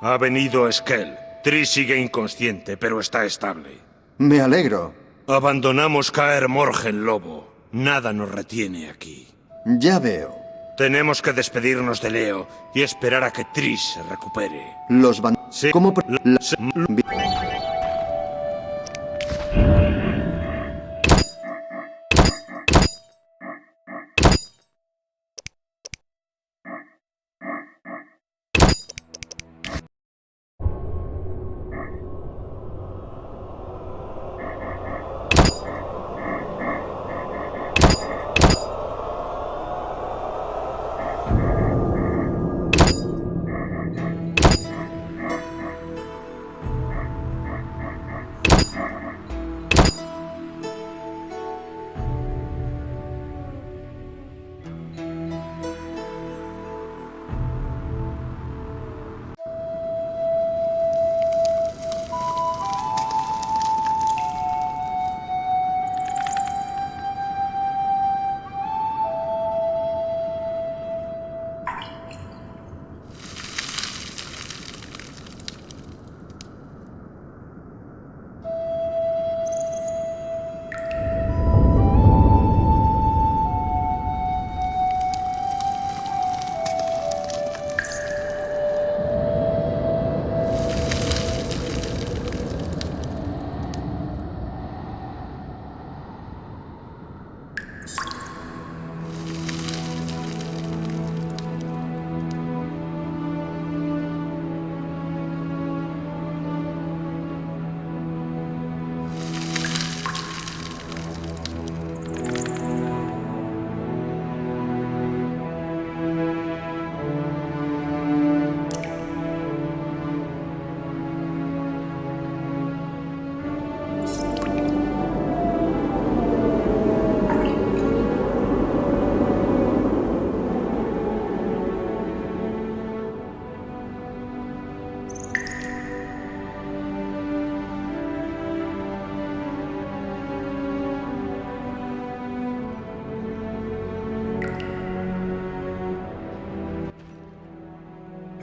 Ha venido Skell. Triss sigue inconsciente, pero está estable. Me alegro. Abandonamos Caer Morhen, Lobo. Nada nos retiene aquí. Ya veo. Tenemos que despedirnos de Leo y esperar a que Triss se recupere. Los van... Sí. ¿Cómo...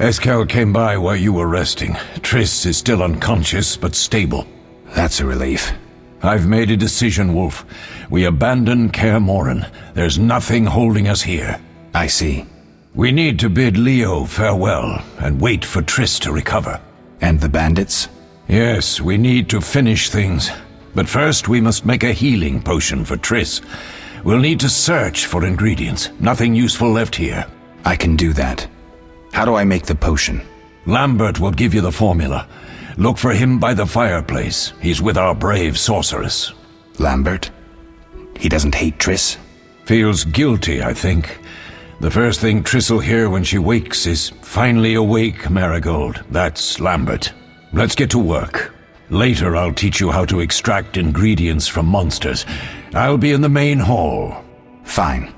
Eskel came by while you were resting. Triss is still unconscious, but stable. That's a relief. I've made a decision, Wolf. We abandon Kaer Morhen. There's nothing holding us here. I see. We need to bid Leo farewell and wait for Triss to recover. And the bandits? Yes, we need to finish things. But first we must make a healing potion for Triss. We'll need to search for ingredients. Nothing useful left here. I can do that. How do I make the potion? Lambert will give you the formula. Look for him by the fireplace. He's with our brave sorceress. Lambert? He doesn't hate Triss? Feels guilty, I think. The first thing Triss will hear when she wakes is, "Finally awake, Marigold." That's Lambert. Let's get to work. Later I'll teach you how to extract ingredients from monsters. I'll be in the main hall. Fine.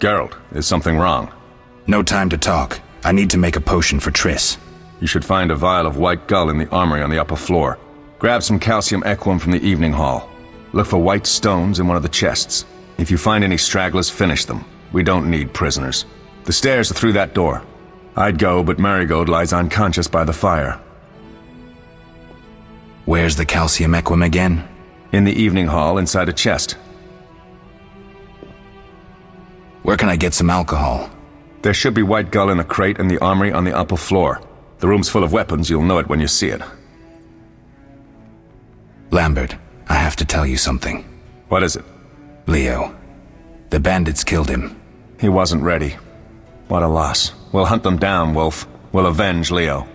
Geralt, is something wrong? No time to talk. I need to make a potion for Triss. You should find a vial of white gull in the armory on the upper floor. Grab some calcium equum from the evening hall. Look for white stones in one of the chests. If you find any stragglers, finish them. We don't need prisoners. The stairs are through that door. I'd go, but Marigold lies unconscious by the fire. Where's the calcium equum again? In the evening hall, inside a chest. Where can I get some alcohol? There should be white gull in a crate in the armory on the upper floor. The room's full of weapons, you'll know it when you see it. Lambert, I have to tell you something. What is it? Leo. The bandits killed him. He wasn't ready. What a loss. We'll hunt them down, Wolf. We'll avenge Leo.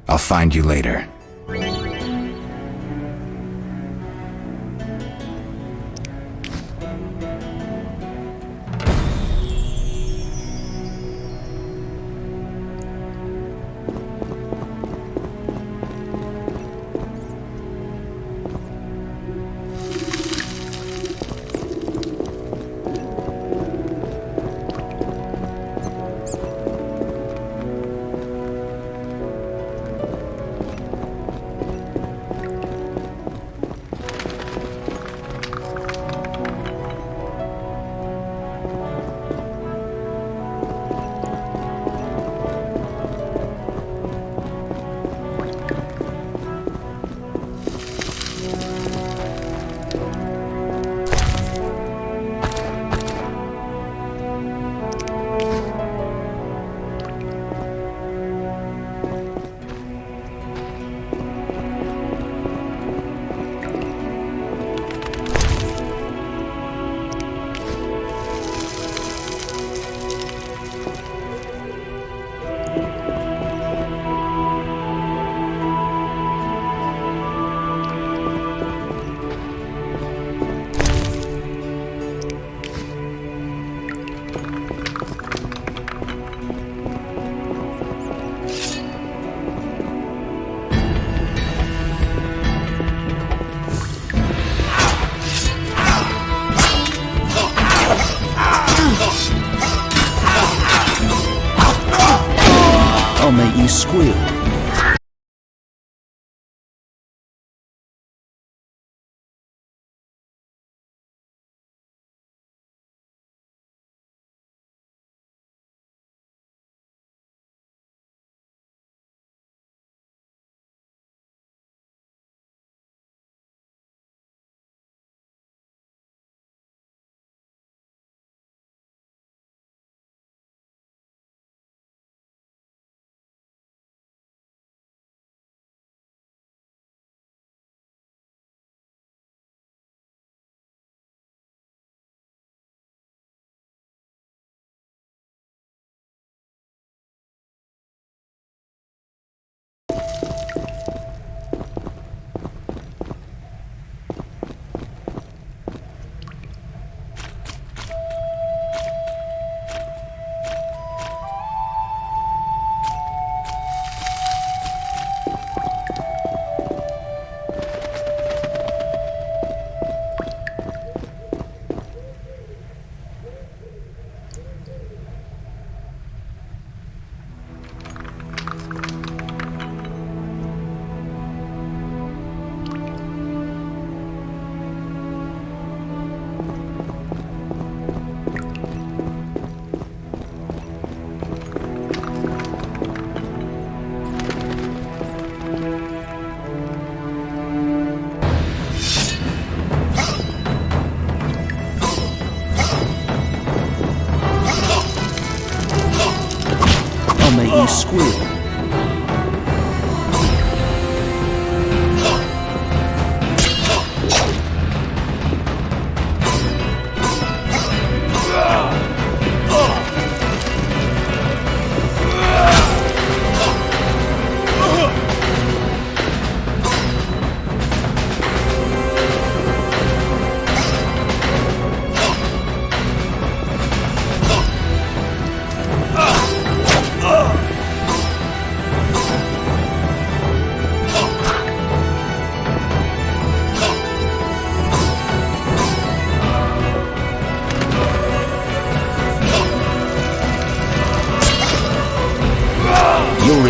I'll find you later. I'll make you squeal. Make you squeal.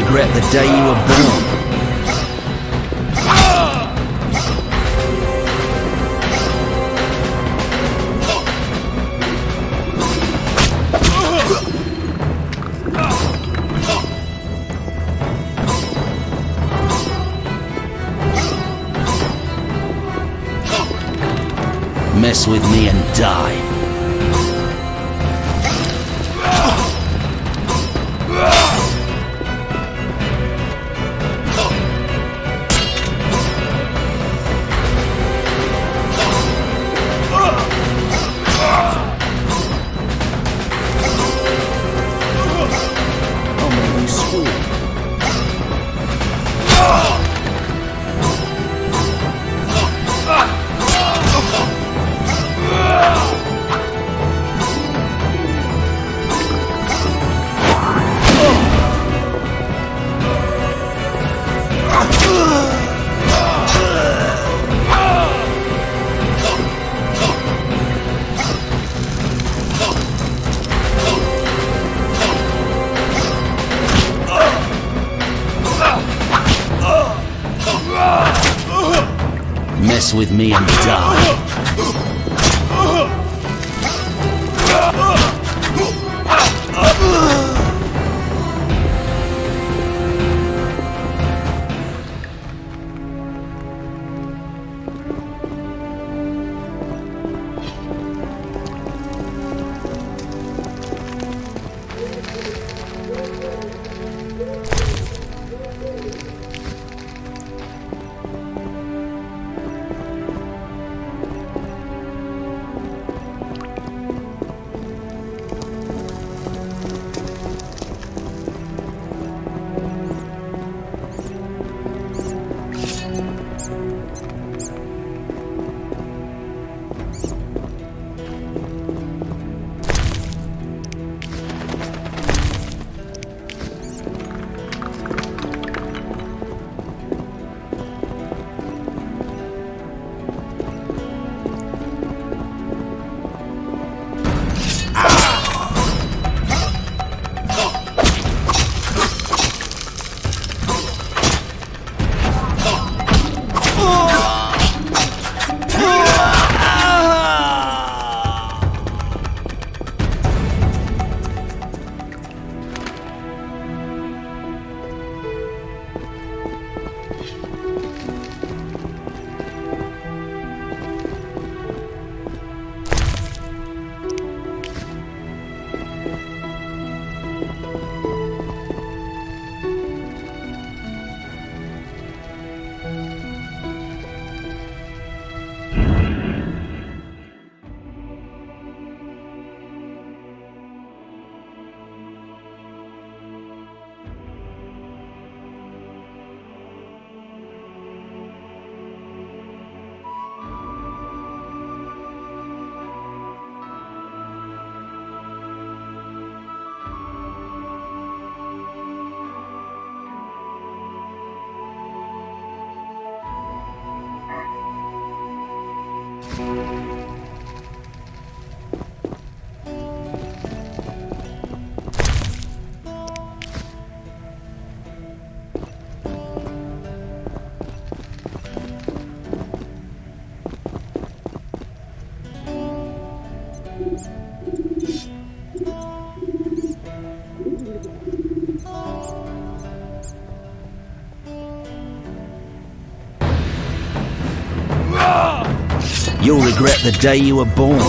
regret the day you were born. Mess with me and die. I'll make you squeal. Mess with me and die. You'll regret the day you were born.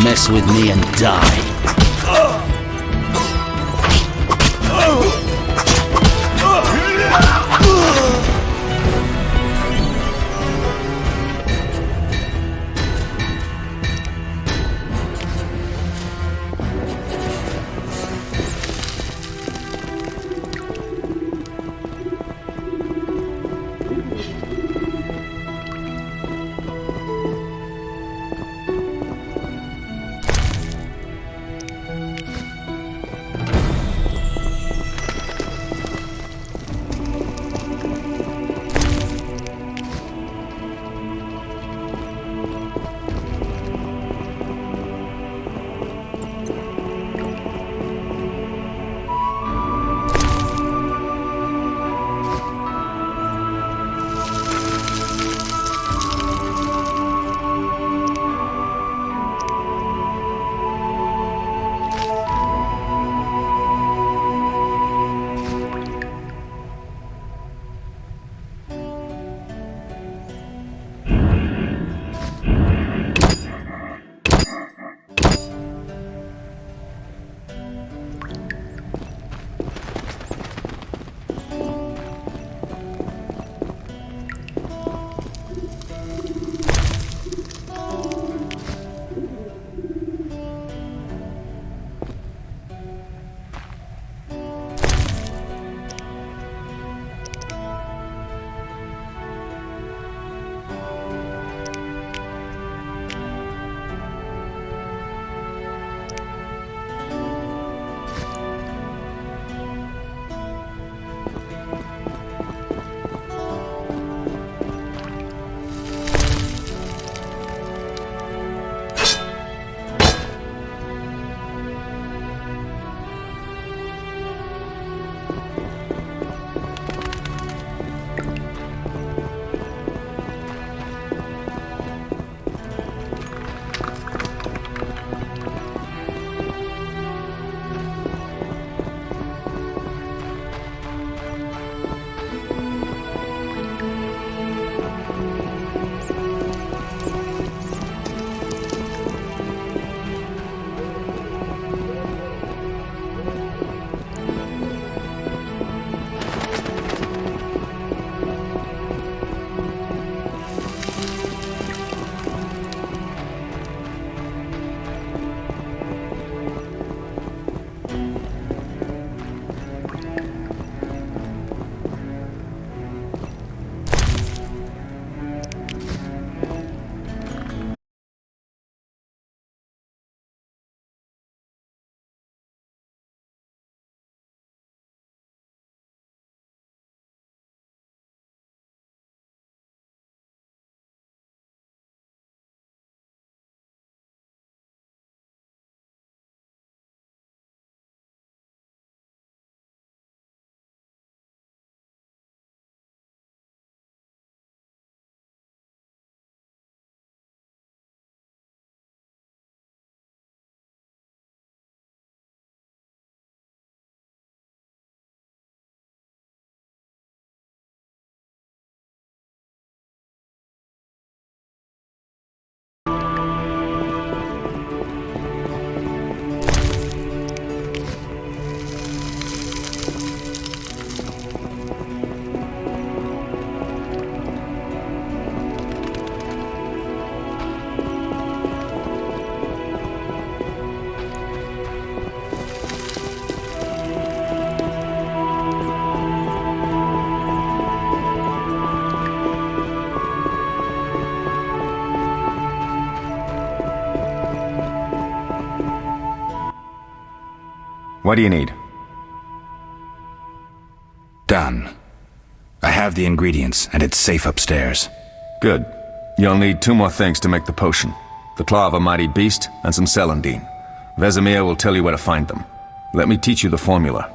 Mess with me and die. What do you need? Done. I have the ingredients, and it's safe upstairs. Good. You'll need 2 more things to make the potion. The claw of a mighty beast, and some celandine. Vesemir will tell you where to find them. Let me teach you the formula.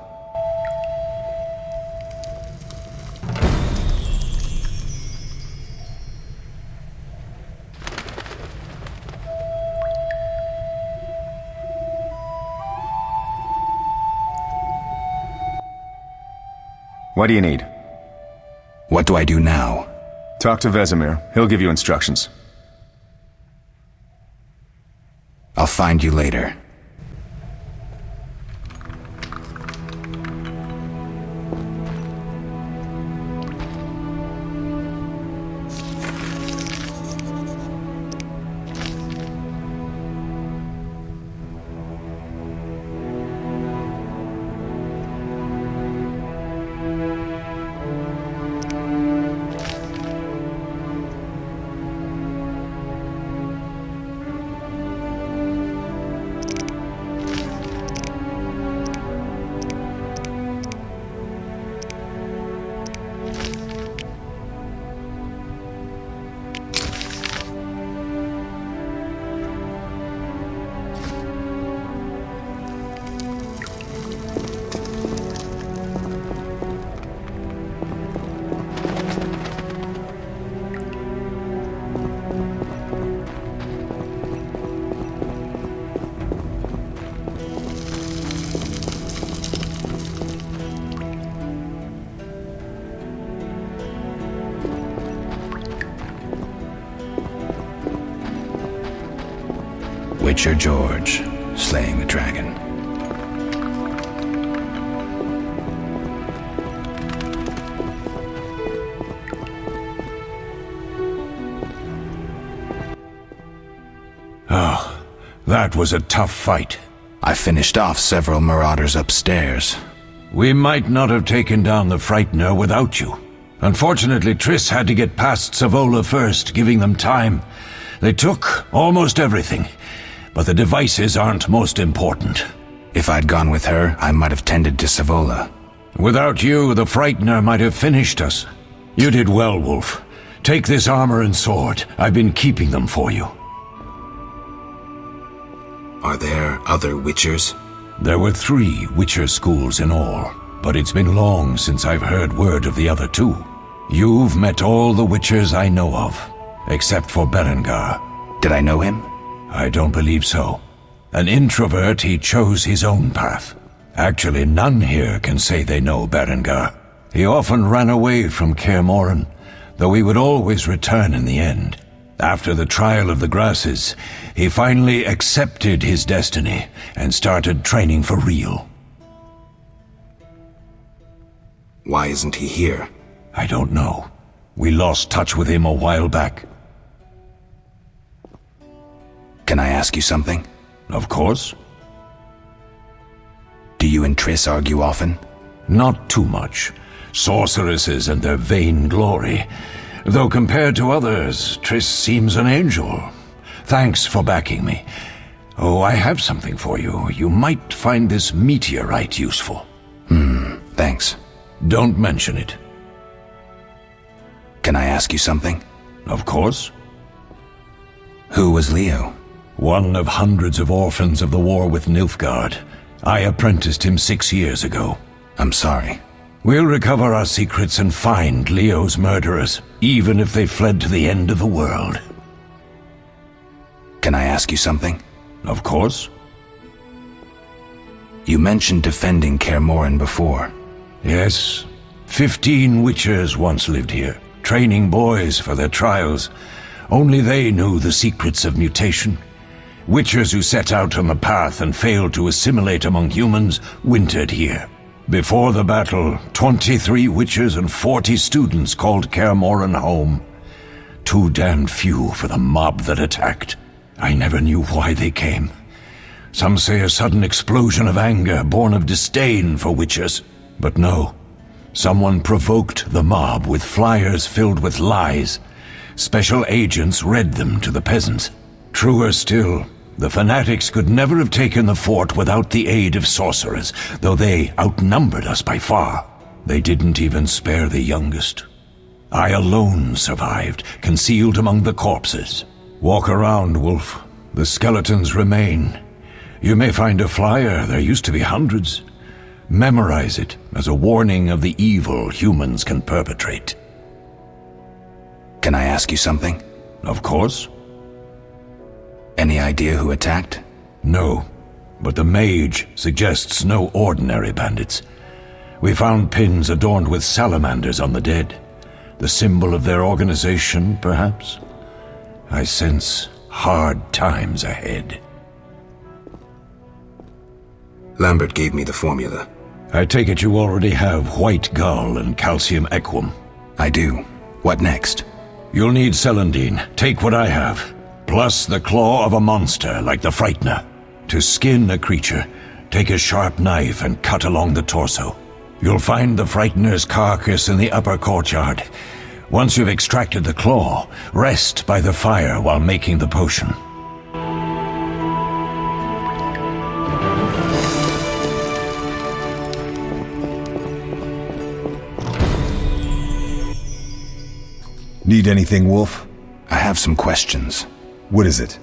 What do you need? What do I do now? Talk to Vesemir. He'll give you instructions. I'll find you later. Witcher George, slaying the dragon. Oh, that was a tough fight. I finished off several marauders upstairs. We might not have taken down the Frightener without you. Unfortunately, Triss had to get past Savola first, giving them time. They took almost everything, but the devices aren't most important. If I'd gone with her, I might have tended to Savola. Without you, the Frightener might have finished us. You did well, Wolf. Take this armor and sword. I've been keeping them for you. Are there other Witchers? There were 3 Witcher schools in all, but it's been long since I've heard word of the other 2. You've met all the Witchers I know of, except for Berengar. Did I know him? I don't believe so. An introvert, he chose his own path. Actually, none here can say they know Berengar. He often ran away from Kaer Morhen, though he would always return in the end. After the trial of the Grasses, he finally accepted his destiny and started training for real. Why isn't he here? I don't know. We lost touch with him a while back. Can I ask you something? Of course. Do you and Triss argue often? Not too much. Sorceresses and their vain glory. Though compared to others, Triss seems an angel. Thanks for backing me. Oh, I have something for you. You might find this meteorite useful. Thanks. Don't mention it. Can I ask you something? Of course. Who was Leo? One of hundreds of orphans of the war with Nilfgaard. I apprenticed him 6 years ago. I'm sorry. We'll recover our secrets and find Leo's murderers, even if they fled to the end of the world. Can I ask you something? Of course. You mentioned defending Kaer Morhen before. Yes. 15 Witchers once lived here, training boys for their trials. Only they knew the secrets of mutation. Witchers who set out on the path and failed to assimilate among humans wintered here. Before the battle, 23 Witchers and 40 students called Kaer Morhen home. Too damned few for the mob that attacked. I never knew why they came. Some say a sudden explosion of anger born of disdain for Witchers. But no. Someone provoked the mob with flyers filled with lies. Special agents read them to the peasants. Truer still, the fanatics could never have taken the fort without the aid of sorcerers, though they outnumbered us by far. They didn't even spare the youngest. I alone survived, concealed among the corpses. Walk around, Wolf. The skeletons remain. You may find a flyer, there used to be hundreds. Memorize it as a warning of the evil humans can perpetrate. Can I ask you something? Of course. Any idea who attacked? No, but the mage suggests no ordinary bandits. We found pins adorned with salamanders on the dead. The symbol of their organization, perhaps? I sense hard times ahead. Lambert gave me the formula. I take it you already have white gall and calcium equum. I do. What next? You'll need celandine. Take what I have. Plus the claw of a monster like the Frightener. To skin a creature, take a sharp knife and cut along the torso. You'll find the Frightener's carcass in the upper courtyard. Once you've extracted the claw, rest by the fire while making the potion. Need anything, Wolf? I have some questions. What is it?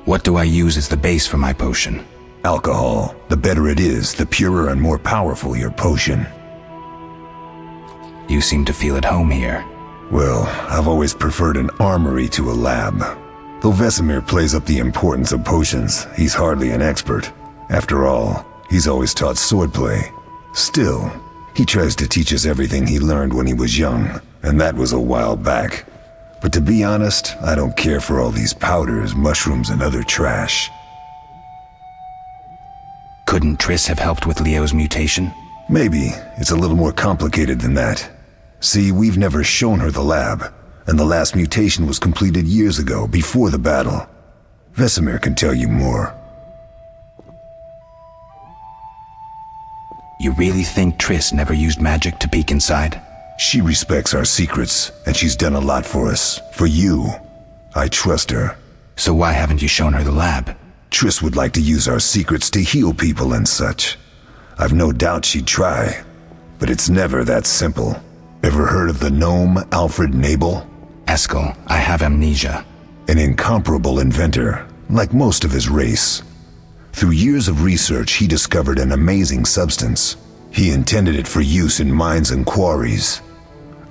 What do I use as the base for my potion? Alcohol. The better it is, the purer and more powerful your potion. You seem to feel at home here. Well, I've always preferred an armory to a lab. Though Vesemir plays up the importance of potions, he's hardly an expert. After all, he's always taught swordplay. Still, he tries to teach us everything he learned when he was young, and that was a while back. But to be honest, I don't care for all these powders, mushrooms, and other trash. Couldn't Triss have helped with Leo's mutation? Maybe. It's a little more complicated than that. See, we've never shown her the lab, and the last mutation was completed years ago, before the battle. Vesemir can tell you more. You really think Triss never used magic to peek inside? She respects our secrets, and she's done a lot for us. For you. I trust her. So why haven't you shown her the lab? Triss would like to use our secrets to heal people and such. I've no doubt she'd try, but it's never that simple. Ever heard of the gnome Alfred Nabel? Eskel, I have amnesia. An incomparable inventor, like most of his race. Through years of research, he discovered an amazing substance. He intended it for use in mines and quarries.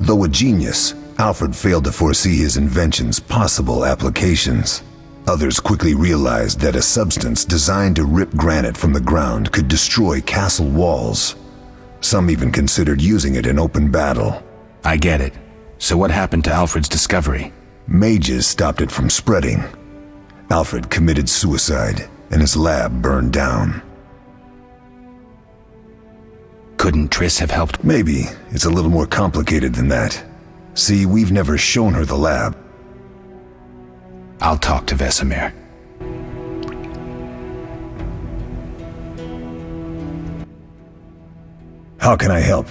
Though a genius, Alfred failed to foresee his invention's possible applications. Others quickly realized that a substance designed to rip granite from the ground could destroy castle walls. Some even considered using it in open battle. I get it. So what happened to Alfred's discovery? Mages stopped it from spreading. Alfred committed suicide, and his lab burned down. Couldn't Triss have helped? Maybe. It's a little more complicated than that. See, we've never shown her the lab. I'll talk to Vesemir. How can I help?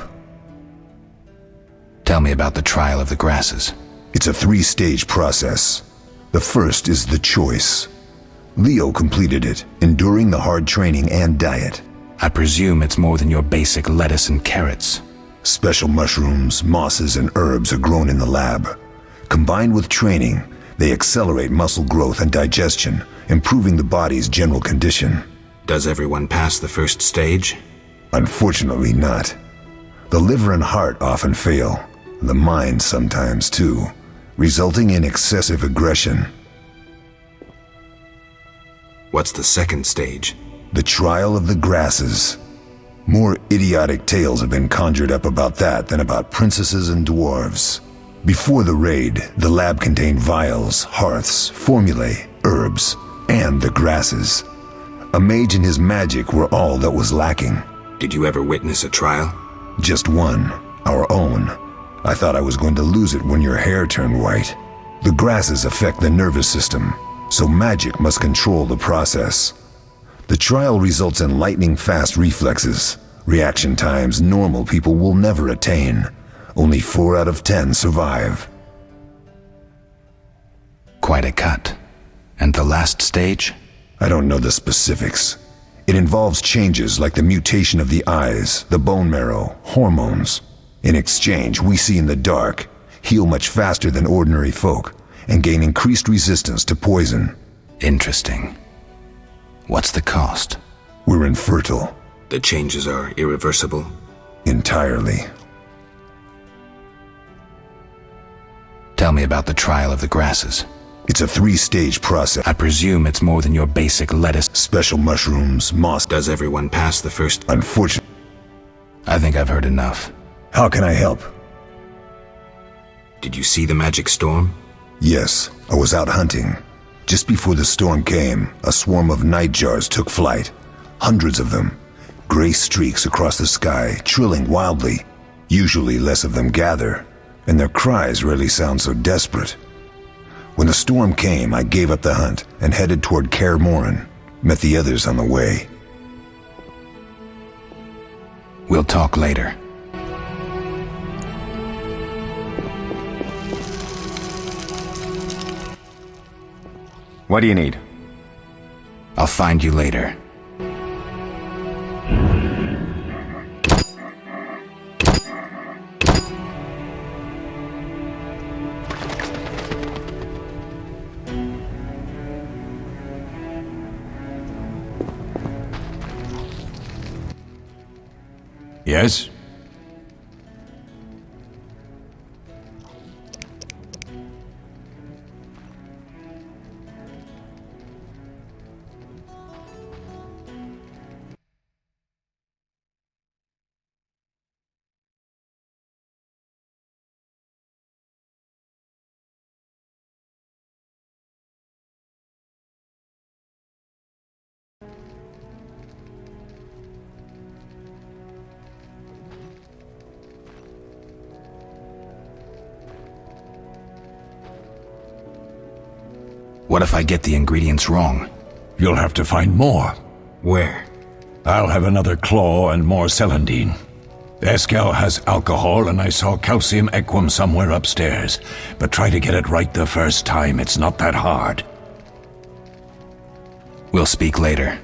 Tell me about the trial of the grasses. It's a 3-stage process. The first is the choice. Leo completed it, enduring the hard training and diet. I presume it's more than your basic lettuce and carrots. Special mushrooms, mosses, and herbs are grown in the lab. Combined with training, they accelerate muscle growth and digestion, improving the body's general condition. Does everyone pass the first stage? Unfortunately not. The liver and heart often fail, the mind sometimes too, resulting in excessive aggression. What's the second stage? The trial of the grasses. More idiotic tales have been conjured up about that than about princesses and dwarves. Before the raid, the lab contained vials, hearths, formulae, herbs, and the grasses. A mage and his magic were all that was lacking. Did you ever witness a trial? Just one, our own. I thought I was going to lose it when your hair turned white. The grasses affect the nervous system, so magic must control the process. The trial results in lightning-fast reflexes, reaction times normal people will never attain. Only 4 out of 10 survive. Quite a cut. And the last stage? I don't know the specifics. It involves changes like the mutation of the eyes, the bone marrow, hormones. In exchange, we see in the dark, heal much faster than ordinary folk, and gain increased resistance to poison. Interesting. What's the cost? We're infertile. The changes are irreversible? Entirely. Tell me about the trial of the grasses. It's a 3-stage process. I presume it's more than your basic lettuce. Special mushrooms, moss. Does everyone pass the first? Unfortunately. I think I've heard enough. How can I help? Did you see the magic storm? Yes, I was out hunting. Just before the storm came, a swarm of nightjars took flight. Hundreds of them. Gray streaks across the sky, trilling wildly. Usually less of them gather, and their cries rarely sound so desperate. When the storm came, I gave up the hunt and headed toward Kaer Morhen. Met the others on the way. We'll talk later. What do you need? I'll find you later. Yes? What if I get the ingredients wrong? You'll have to find more. Where? I'll have another claw and more celandine. Eskel has alcohol, and I saw calcium equum somewhere upstairs. But try to get it right the first time. It's not that hard. We'll speak later.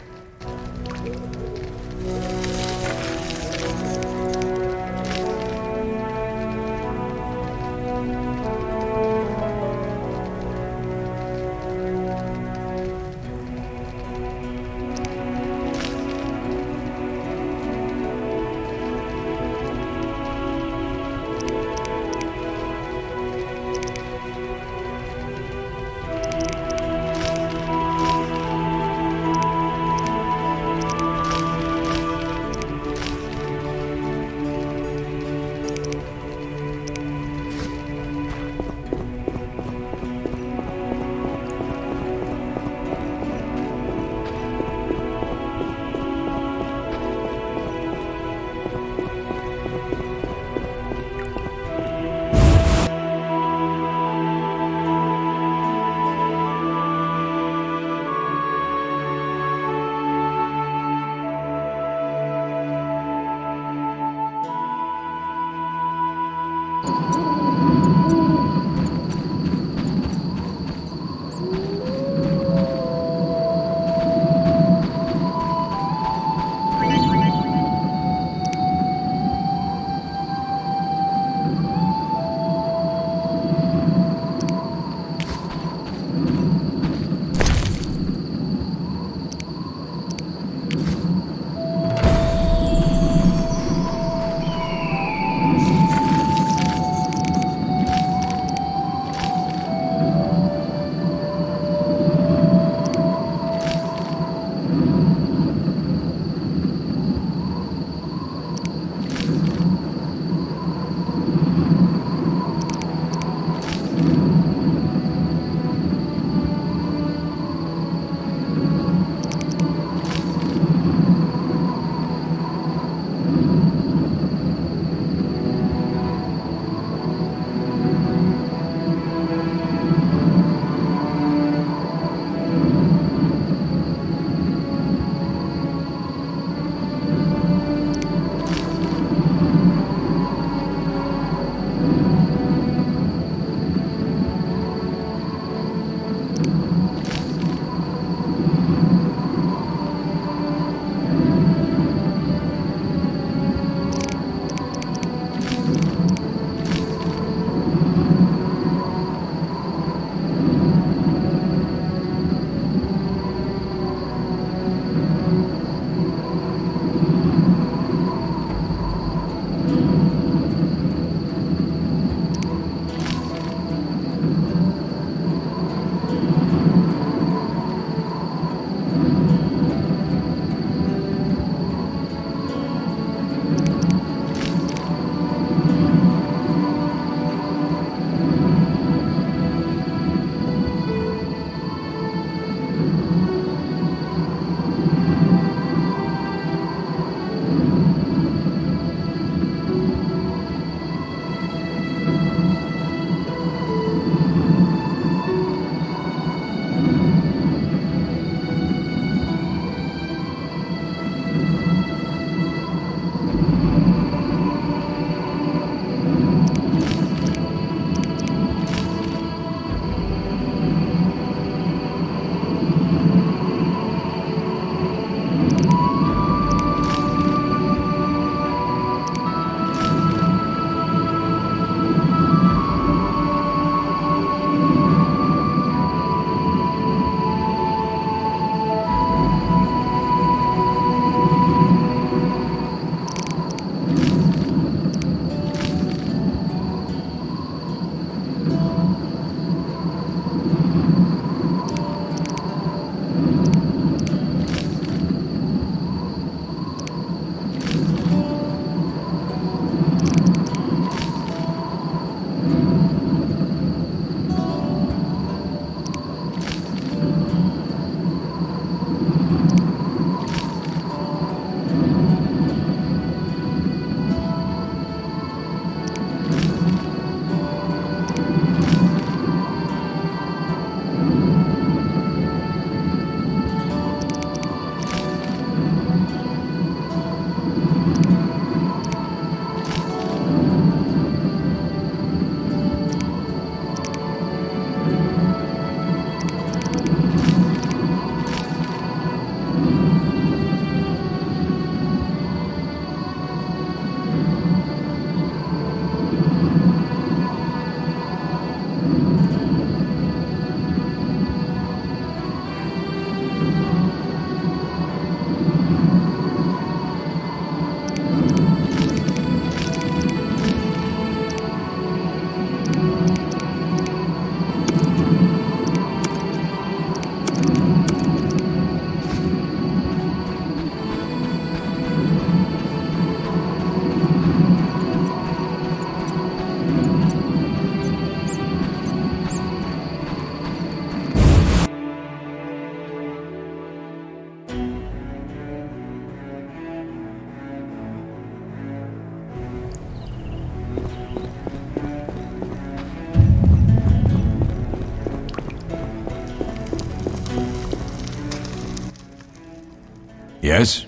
Yes?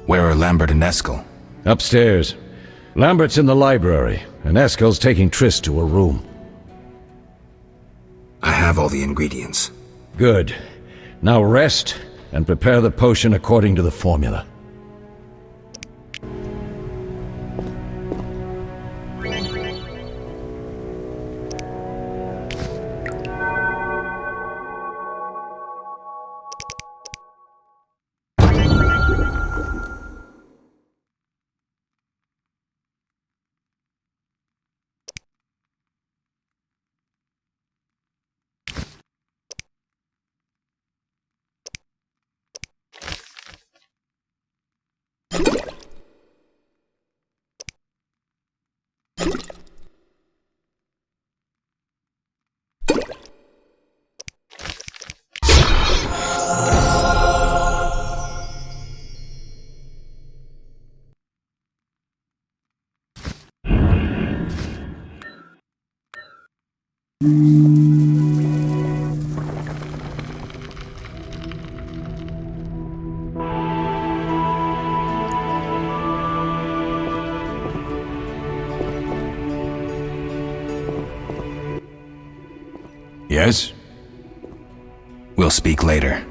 Where are Lambert and Eskel? Upstairs. Lambert's in the library, and Eskel's taking Triss to a room. I have all the ingredients. Good. Now rest, and prepare the potion according to the formula. Yes? We'll speak later.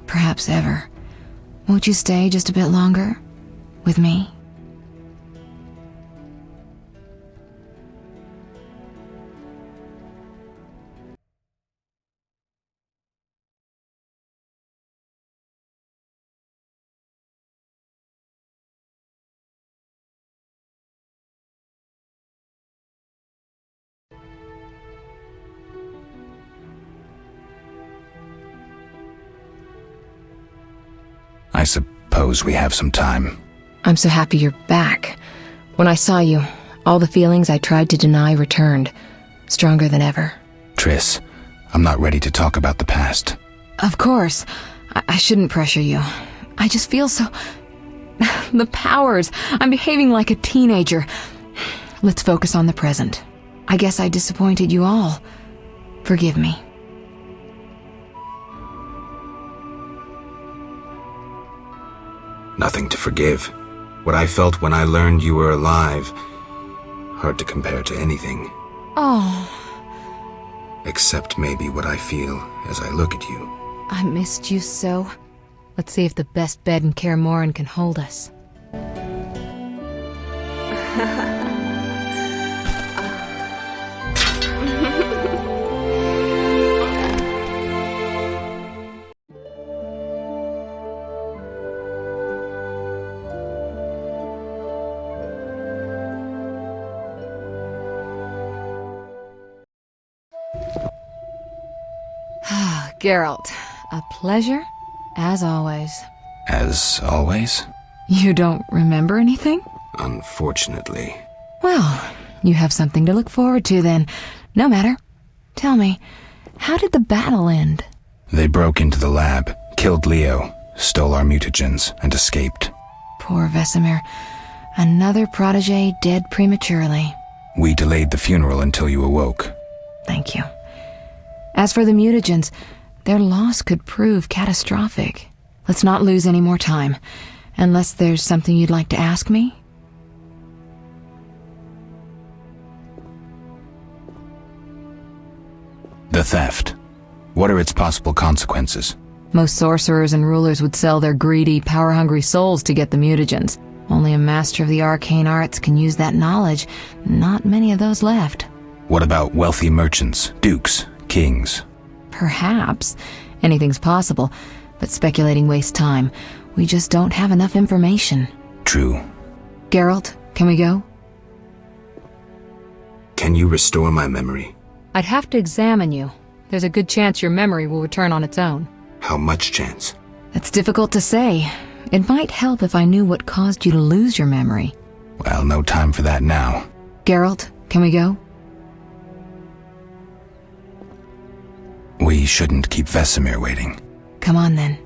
Perhaps ever. Won't you stay just a bit longer? With me? I suppose we have some time. I'm so happy you're back. When I saw you, all the feelings I tried to deny returned, stronger than ever. Triss, I'm not ready to talk about the past. Of course. I shouldn't pressure you. I just feel so... The powers. I'm behaving like a teenager. Let's focus on the present. I guess I disappointed you all. Forgive me. Nothing to forgive. What I felt when I learned you were alive, hard to compare to anything. Oh. Except maybe what I feel as I look at you. I missed you so. Let's see if the best bed in Kaer Morhen can hold us. Geralt, a pleasure, as always. As always? You don't remember anything? Unfortunately. Well, you have something to look forward to then. No matter. Tell me, how did the battle end? They broke into the lab, killed Leo, stole our mutagens, and escaped. Poor Vesemir. Another protege dead prematurely. We delayed the funeral until you awoke. Thank you. As for the mutagens, their loss could prove catastrophic. Let's not lose any more time. Unless there's something you'd like to ask me? The theft. What are its possible consequences? Most sorcerers and rulers would sell their greedy, power-hungry souls to get the mutagens. Only a master of the arcane arts can use that knowledge. Not many of those left. What about wealthy merchants, dukes, kings? Perhaps. Anything's possible, but speculating wastes time. We just don't have enough information. True. Geralt, can we go? Can you restore my memory? I'd have to examine you. There's a good chance your memory will return on its own. How much chance? That's difficult to say. It might help if I knew what caused you to lose your memory. Well, no time for that now. Geralt, can we go? We shouldn't keep Vesemir waiting. Come on then.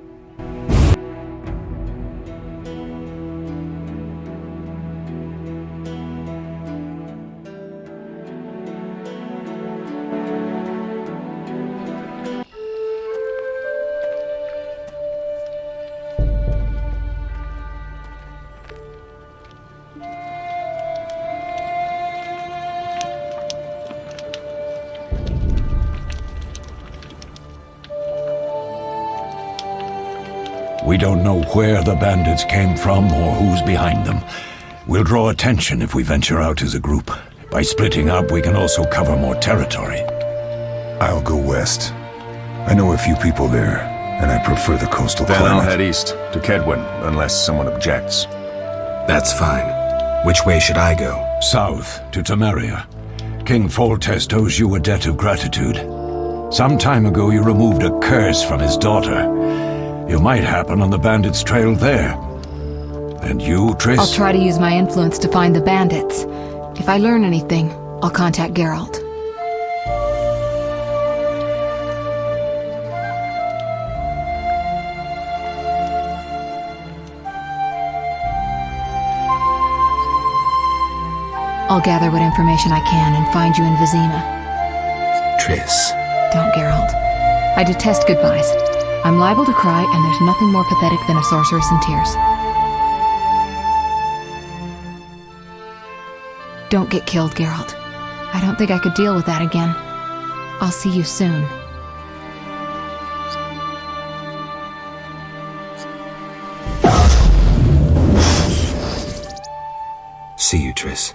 We don't know where the bandits came from or who's behind them. We'll draw attention if we venture out as a group. By splitting up, we can also cover more territory. I'll go west. I know a few people there, and I prefer the coastal Then climate. I'll head east, to Kedwin, unless someone objects. That's fine. Which way should I go? South, to Temeria. King Foltest owes you a debt of gratitude. Some time ago you removed a curse from his daughter. You might happen on the bandits' trail there. And you, Triss? I'll try to use my influence to find the bandits. If I learn anything, I'll contact Geralt. I'll gather what information I can and find you in Vizima. Triss. Don't, Geralt. I detest goodbyes. I'm liable to cry, and there's nothing more pathetic than a sorceress in tears. Don't get killed, Geralt. I don't think I could deal with that again. I'll see you soon. See you, Triss.